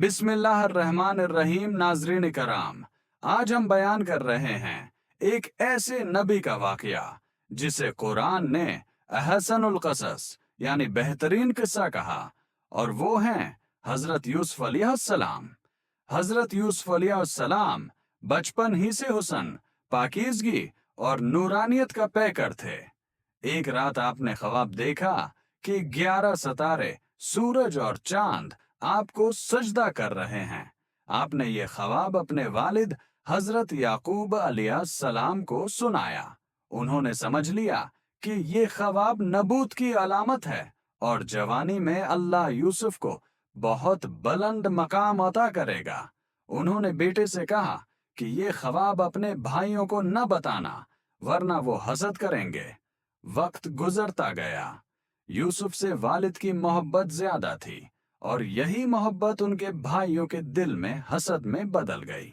बिस्मिल्लाहिर्रहमानिर्रहीम। नाज़रीन कराम, आज हम बयान कर रहे हैं एक ऐसे नबी का वाकया जिसे कुरान ने अहसनुल क़सस यानी बेहतरीन किस्सा कहा, और वो हैं हज़रत यूसुफ अलैहिस्सलाम। हज़रत यूसुफ अलैहिस्सलाम बचपन ही से हुस्न, पाकीज़गी और नूरानियत का पैकर थे। एक रात आपने ख्वाब देखा कि 11 सितारे, सूरज और चांद आपको सजदा कर रहे हैं। आपने ये ख्वाब अपने वालिद हजरत याकूब अलैहिस्सलाम को सुनाया। उन्होंने समझ लिया कि ये ख्वाब नबूत की अलामत है और जवानी में अल्लाह यूसुफ को बहुत बुलंद मकाम अता करेगा। उन्होंने बेटे से कहा कि ये ख्वाब अपने भाइयों को न बताना, वरना वो हसद करेंगे। वक्त गुजरता गया। यूसुफ से वालिद की मोहब्बत ज्यादा थी और यही मोहब्बत उनके भाइयों के दिल में हसद में बदल गई।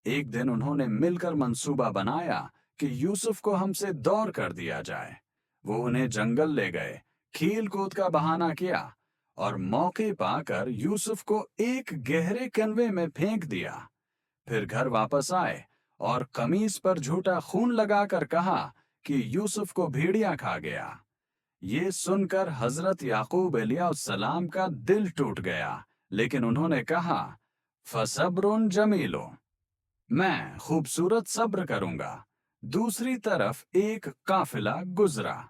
एक दिन उन्होंने मिलकर मंसूबा बनाया कि यूसुफ को हमसे दौर कर दिया जाए। वो उन्हें जंगल ले गए, खेल कूद का बहाना किया और मौके पाकर यूसुफ को एक गहरे कन्वे में फेंक दिया। फिर घर वापस आए और कमीज पर झूठा खून लगाकर कहा कि यूसुफ को भेड़िया खा गया। ये सुनकर हजरत याकूब अलैहिस्सलाम का दिल टूट गया, लेकिन उन्होंने कहा, फसब्रुन जमीलो, मैं खूबसूरत सब्र करूंगा। दूसरी तरफ एक काफिला गुजरा।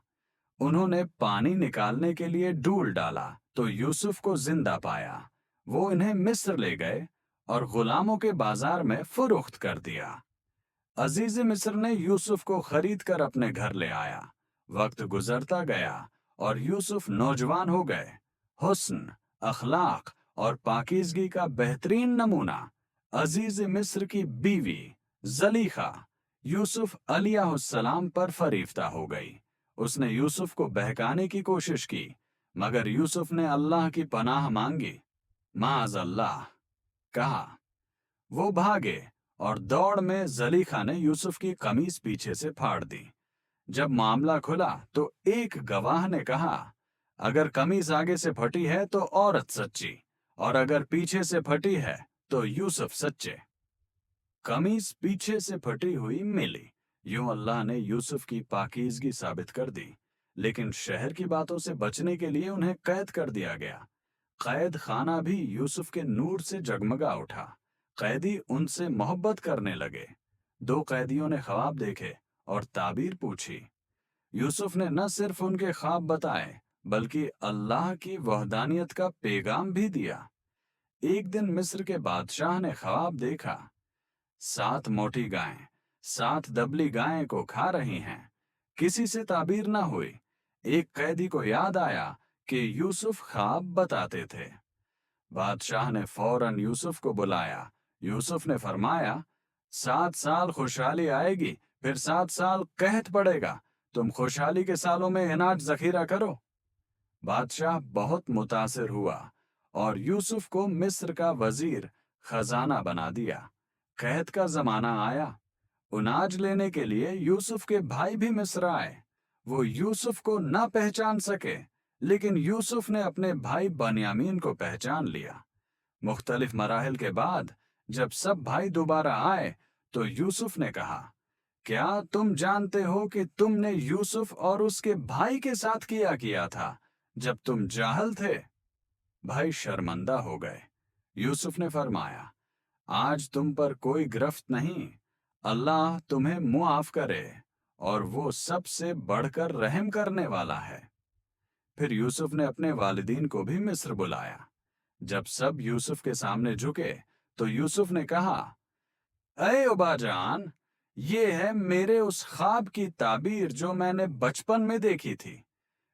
उन्होंने पानी निकालने के लिए डूल डाला तो यूसुफ को जिंदा पाया। वो इन्हें मिस्र ले गए और गुलामों के बाजार में फरोख्त कर दिया। अजीज मिस्र ने यूसुफ को खरीद कर अपने घर ले आया। वक्त गुजरता गया और यूसुफ नौजवान हो गए। हुस्न, अखलाक और पाकीज़गी का बेहतरीन नमूना। अजीज मिस्र की बीवी ज़लीखा यूसुफ अलैहिस्सलाम पर फरीफ्ता हो गई। उसने यूसुफ को बहकाने की कोशिश की, मगर यूसुफ ने अल्लाह की पनाह मांगी। माअज़ल्लाह कहा। वो भागे और दौड़ में ज़लीखा ने यूसुफ की कमीज पीछे से फाड़ दी। जब मामला खुला तो एक गवाह ने कहा, अगर कमीज आगे से फटी है तो औरत सच्ची, और अगर पीछे से फटी है तो यूसुफ सच्चे। कमीज पीछे से फटी हुई मिली। यूं अल्लाह ने यूसुफ की पाकीज़गी साबित कर दी, लेकिन शहर की बातों से बचने के लिए उन्हें कैद कर दिया गया। कैद खाना भी यूसुफ के नूर से जगमगा उठा। कैदी उनसे मोहब्बत करने लगे। 2 कैदियों ने ख्वाब देखे और ताबीर पूछी। यूसुफ ने न सिर्फ उनके ख्वाब बताए, बल्कि अल्लाह की वहदानियत का पैगाम भी दिया। एक दिन मिस्र के बादशाह ने ख्वाब देखा, 7 मोटी गायें 7 दबली गायें को खा रही हैं। किसी से ताबीर न हुई। एक कैदी को याद आया कि यूसुफ ख्वाब बताते थे। बादशाह ने फौरन यूसुफ को बुलाया। यूसुफ ने फरमाया, 7 साल खुशहाली आएगी, फिर 7 साल कहत पड़ेगा। तुम खुशहाली के सालों में अनाज जखीरा करो। बादशाह बहुत मुतासिर हुआ और यूसुफ को मिस्र का वजीर खजाना बना दिया। कहत का जमाना आया। अनाज लेने के लिए यूसुफ के भाई भी मिस्र आए। वो यूसुफ को न पहचान सके, लेकिन यूसुफ ने अपने भाई बनियामीन को पहचान लिया। मुख्तलिफ मराहिल के बाद जब सब भाई दोबारा आए तो यूसुफ ने कहा, क्या तुम जानते हो कि तुमने यूसुफ और उसके भाई के साथ किया था जब तुम जाहल थे? भाई शर्मिंदा हो गए। यूसुफ ने फरमाया, आज तुम पर कोई गिरफ्त नहीं। अल्लाह तुम्हें मुआफ करे और वो सबसे बढ़कर रहम करने वाला है। फिर यूसुफ ने अपने वालिदीन को भी मिस्र बुलाया। जब सब यूसुफ के सामने झुके तो यूसुफ ने कहा, अय अब्बाजान, ये है मेरे उस ख्वाब की ताबीर जो मैंने बचपन में देखी थी।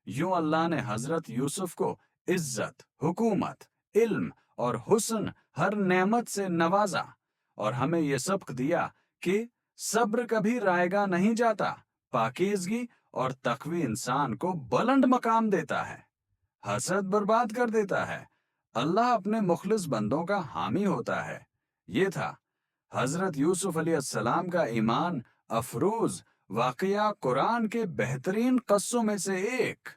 यूं अल्लाह ने हजरत यूसुफ को इज्जत, हुकूमत, इल्म और हुस्न हर नेमत से नवाजा और हमें यह सबक दिया कि सब्र कभी रायगा नहीं जाता। पाकीज़गी और तकवी इंसान को बुलंद मकाम देता है, हसद बर्बाद कर देता है। अल्लाह अपने मुखलिस बंदों का हामी होता है। ये था हजरत यूसुफ अलैहिस्सलाम का ईमान अफरोज वाकया कुरान के बेहतरीन कस्सों में से एक।